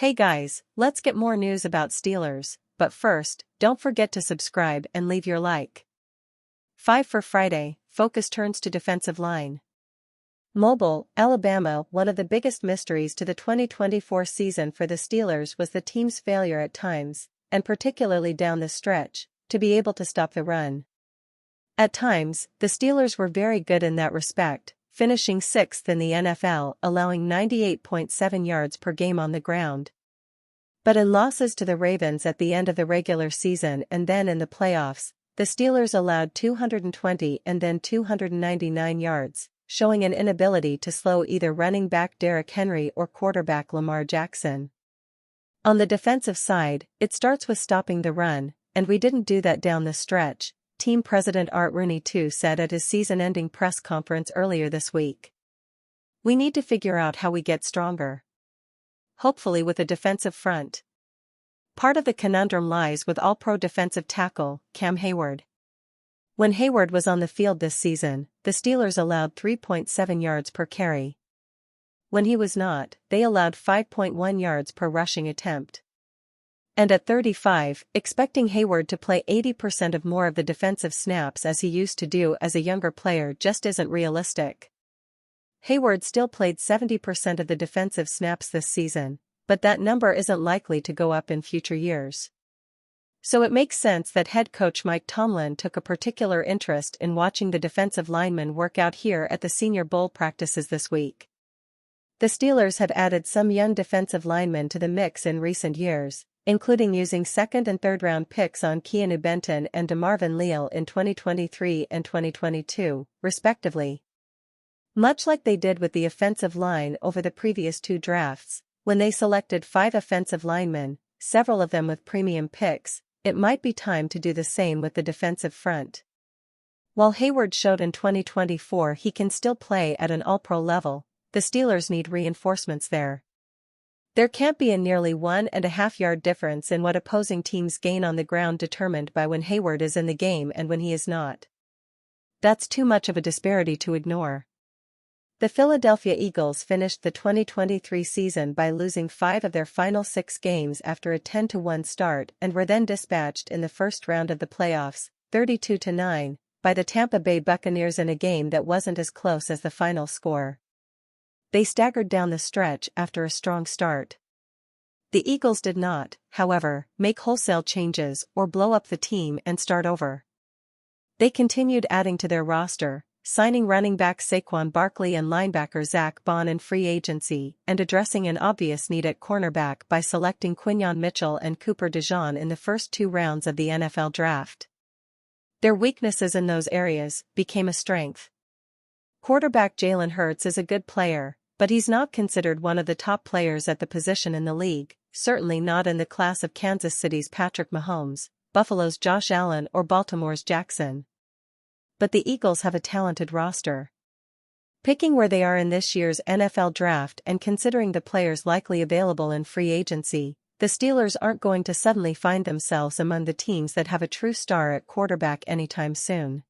Hey guys, let's get more news about Steelers, but first, don't forget to subscribe and leave your like. 5 for Friday, focus turns to defensive line. Mobile, Alabama. One of the biggest mysteries to the 2024 season for the Steelers was the team's failure at times, and particularly down the stretch, to be able to stop the run. At times, the Steelers were very good in that respect, finishing 6th in the NFL, allowing 98.7 yards per game on the ground. But in losses to the Ravens at the end of the regular season and then in the playoffs, the Steelers allowed 220 and then 299 yards, showing an inability to slow either running back Derrick Henry or quarterback Lamar Jackson. On the defensive side, it starts with stopping the run, and we didn't do that down the stretch, team president Art Rooney II said at his season-ending press conference earlier this week. We need to figure out how we get stronger. Hopefully with a defensive front. Part of the conundrum lies with All-Pro defensive tackle, Cam Heyward. When Heyward was on the field this season, the Steelers allowed 3.7 yards per carry. When he was not, they allowed 5.1 yards per rushing attempt. And at 35, expecting Heyward to play 80% of more of the defensive snaps as he used to do as a younger player just isn't realistic. Heyward still played 70% of the defensive snaps this season, but that number isn't likely to go up in future years. So it makes sense that head coach Mike Tomlin took a particular interest in watching the defensive linemen work out here at the Senior Bowl practices this week. The Steelers have added some young defensive linemen to the mix in recent years, including using second and third round picks on Keanu Benton and DeMarvin Leal in 2023 and 2022, respectively. Much like they did with the offensive line over the previous two drafts, when they selected 5 offensive linemen, several of them with premium picks, it might be time to do the same with the defensive front. While Heyward showed in 2024 he can still play at an All-Pro level, the Steelers need reinforcements there. There can't be a nearly 1.5 yard difference in what opposing teams gain on the ground determined by when Heyward is in the game and when he is not. That's too much of a disparity to ignore. The Philadelphia Eagles finished the 2023 season by losing 5 of their final 6 games after a 10-1 start and were then dispatched in the first round of the playoffs, 32-9, by the Tampa Bay Buccaneers in a game that wasn't as close as the final score. They staggered down the stretch after a strong start. The Eagles did not, however, make wholesale changes or blow up the team and start over. They continued adding to their roster, signing running back Saquon Barkley and linebacker Zach Bond in free agency and addressing an obvious need at cornerback by selecting Quinyon Mitchell and Cooper DeJean in the first 2 rounds of the NFL draft. Their weaknesses in those areas became a strength. Quarterback Jalen Hurts is a good player, but he's not considered one of the top players at the position in the league, certainly not in the class of Kansas City's Patrick Mahomes, Buffalo's Josh Allen or Baltimore's Jackson. But the Eagles have a talented roster. Picking where they are in this year's NFL draft and considering the players likely available in free agency, the Steelers aren't going to suddenly find themselves among the teams that have a true star at quarterback anytime soon.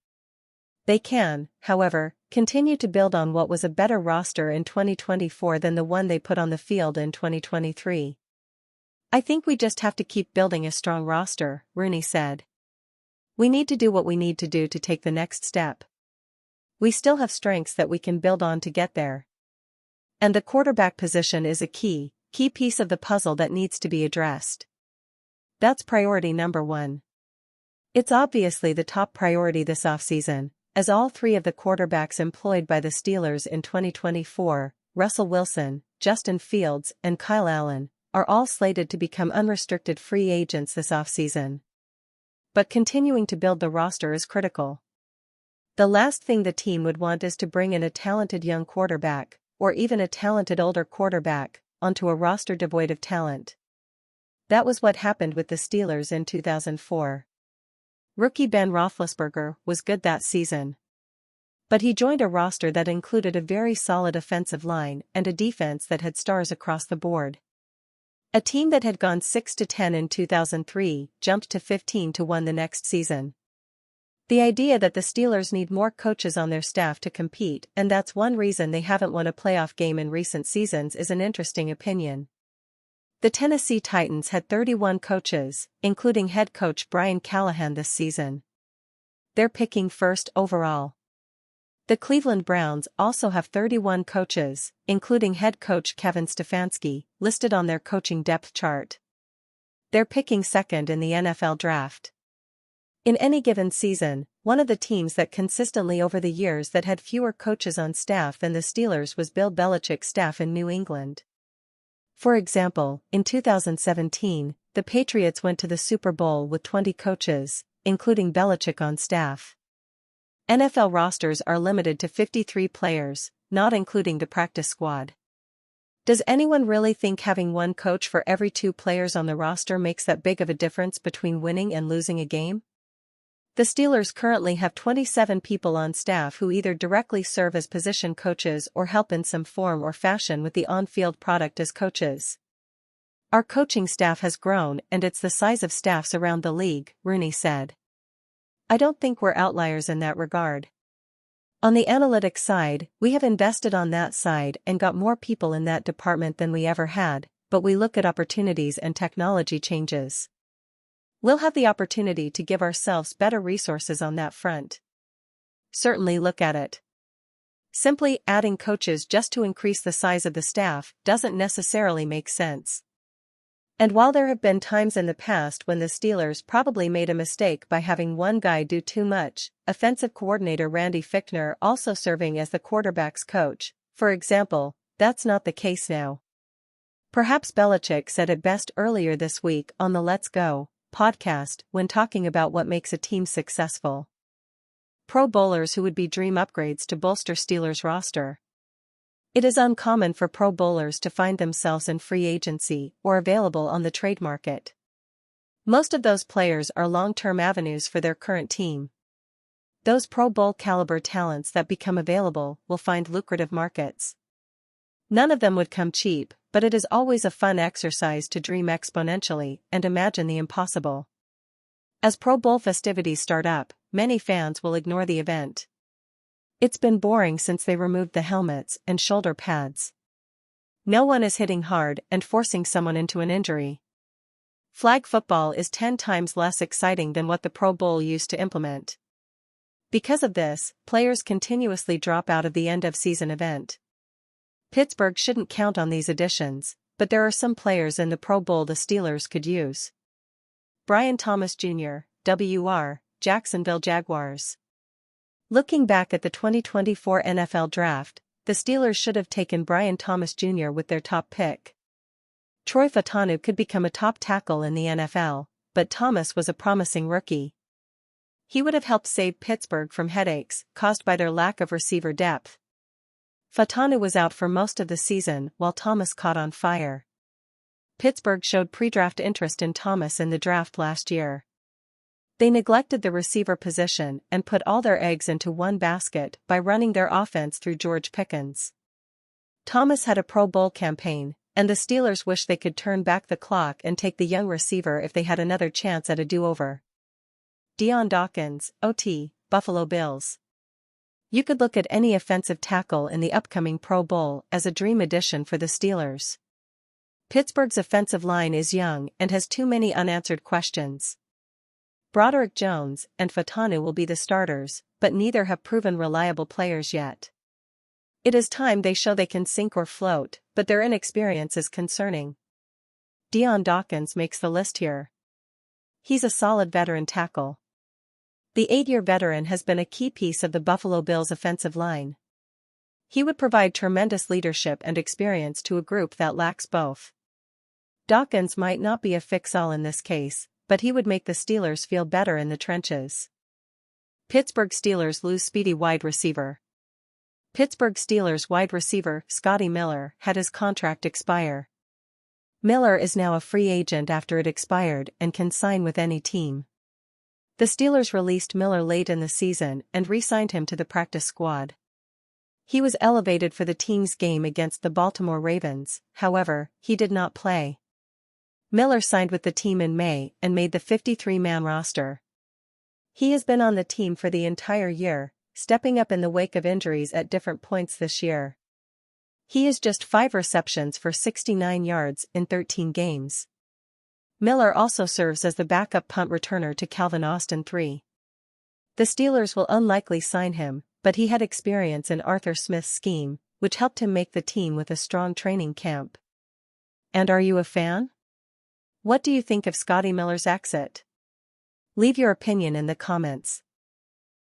They can, however, continue to build on what was a better roster in 2024 than the one they put on the field in 2023. I think we just have to keep building a strong roster, Rooney said. We need to do what we need to do to take the next step. We still have strengths that we can build on to get there. And the quarterback position is a key piece of the puzzle that needs to be addressed. That's priority number 1. It's obviously the top priority this offseason, as all 3 of the quarterbacks employed by the Steelers in 2024, Russell Wilson, Justin Fields, and Kyle Allen, are all slated to become unrestricted free agents this offseason. But continuing to build the roster is critical. The last thing the team would want is to bring in a talented young quarterback, or even a talented older quarterback, onto a roster devoid of talent. That was what happened with the Steelers in 2004. Rookie Ben Roethlisberger was good that season. But he joined a roster that included a very solid offensive line and a defense that had stars across the board. A team that had gone 6-10 in 2003 jumped to 15-1 the next season. The idea that the Steelers need more coaches on their staff to compete, and that's one reason they haven't won a playoff game in recent seasons, is an interesting opinion. The Tennessee Titans had 31 coaches, including head coach Brian Callahan this season. They're picking first overall. The Cleveland Browns also have 31 coaches, including head coach Kevin Stefanski, listed on their coaching depth chart. They're picking second in the NFL draft. In any given season, one of the teams that consistently over the years that had fewer coaches on staff than the Steelers was Bill Belichick's staff in New England. For example, in 2017, the Patriots went to the Super Bowl with 20 coaches, including Belichick on staff. NFL rosters are limited to 53 players, not including the practice squad. Does anyone really think having one coach for every 2 players on the roster makes that big of a difference between winning and losing a game? The Steelers currently have 27 people on staff who either directly serve as position coaches or help in some form or fashion with the on-field product as coaches. Our coaching staff has grown and it's the size of staffs around the league, Rooney said. I don't think we're outliers in that regard. On the analytics side, we have invested on that side and got more people in that department than we ever had, but we look at opportunities and technology changes. We'll have the opportunity to give ourselves better resources on that front. Certainly look at it. Simply adding coaches just to increase the size of the staff doesn't necessarily make sense. And while there have been times in the past when the Steelers probably made a mistake by having one guy do too much, offensive coordinator Randy Fichtner also serving as the quarterback's coach, for example, that's not the case now. Perhaps Belichick said it best earlier this week on the Let's Go podcast when talking about what makes a team successful. Pro Bowlers who would be dream upgrades to bolster Steelers' roster. It is uncommon for Pro Bowlers to find themselves in free agency or available on the trade market. Most of those players are long-term avenues for their current team. Those Pro Bowl caliber talents that become available will find lucrative markets. None of them would come cheap, but it is always a fun exercise to dream exponentially and imagine the impossible. As Pro Bowl festivities start up, many fans will ignore the event. It's been boring since they removed the helmets and shoulder pads. No one is hitting hard and forcing someone into an injury. Flag football is 10 times less exciting than what the Pro Bowl used to implement. Because of this, players continuously drop out of the end-of-season event. Pittsburgh shouldn't count on these additions, but there are some players in the Pro Bowl the Steelers could use. Brian Thomas Jr., WR, Jacksonville Jaguars. Looking back at the 2024 NFL Draft, the Steelers should have taken Brian Thomas Jr. with their top pick. Troy Fautanu could become a top tackle in the NFL, but Thomas was a promising rookie. He would have helped save Pittsburgh from headaches caused by their lack of receiver depth. Fautanu was out for most of the season while Thomas caught on fire. Pittsburgh showed pre-draft interest in Thomas in the draft last year. They neglected the receiver position and put all their eggs into one basket by running their offense through George Pickens. Thomas had a Pro Bowl campaign, and the Steelers wish they could turn back the clock and take the young receiver if they had another chance at a do-over. Dion Dawkins, OT, Buffalo Bills. You could look at any offensive tackle in the upcoming Pro Bowl as a dream addition for the Steelers. Pittsburgh's offensive line is young and has too many unanswered questions. Broderick Jones and Fautanu will be the starters, but neither have proven reliable players yet. It is time they show they can sink or float, but their inexperience is concerning. Dion Dawkins makes the list here. He's a solid veteran tackle. The 8-year veteran has been a key piece of the Buffalo Bills' offensive line. He would provide tremendous leadership and experience to a group that lacks both. Dawkins might not be a fix-all in this case, but he would make the Steelers feel better in the trenches. Pittsburgh Steelers lose speedy wide receiver. Pittsburgh Steelers wide receiver Scotty Miller had his contract expire. Miller is now a free agent after it expired and can sign with any team. The Steelers released Miller late in the season and re-signed him to the practice squad. He was elevated for the team's game against the Baltimore Ravens, however, he did not play. Miller signed with the team in May and made the 53-man roster. He has been on the team for the entire year, stepping up in the wake of injuries at different points this year. He has just 5 receptions for 69 yards in 13 games. Miller also serves as the backup punt returner to Calvin Austin III. The Steelers will unlikely sign him, but he had experience in Arthur Smith's scheme, which helped him make the team with a strong training camp. And are you a fan? What do you think of Scotty Miller's exit? Leave your opinion in the comments.